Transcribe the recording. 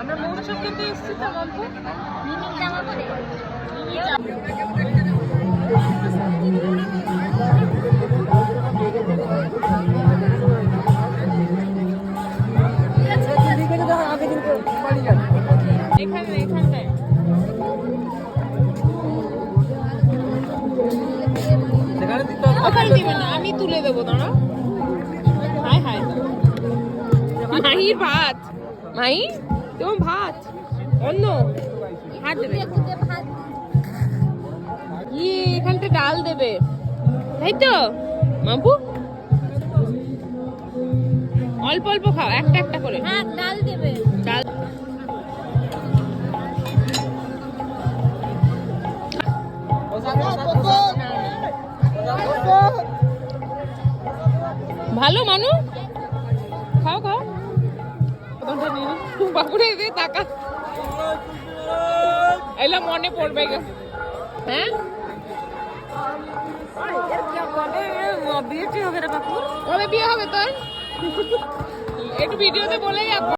আমরা মহোৎসব খেতে এসেছি তো গল্প জামা পরে এখানটায় ওখানে দিবে না, আমি তুলে দেবো দাঁড়া। হাই হাই মাহির ভাত, মাহি তোমার ভাত অন্য ভাত দেবে, ইয়ে এখানটা ডাল দেবে তাই তো মাম্পু? অল্প অল্প খাও, একটা একটা করে। হ্যাঁ ডাল দেবে, ডাল ভালো মানু, খাও খাও বাবুরে টাকা এলা মনে পড়বে। হ্যাঁ কবে বিয়ে হবে তোর? একটু ভিডিওতে বলে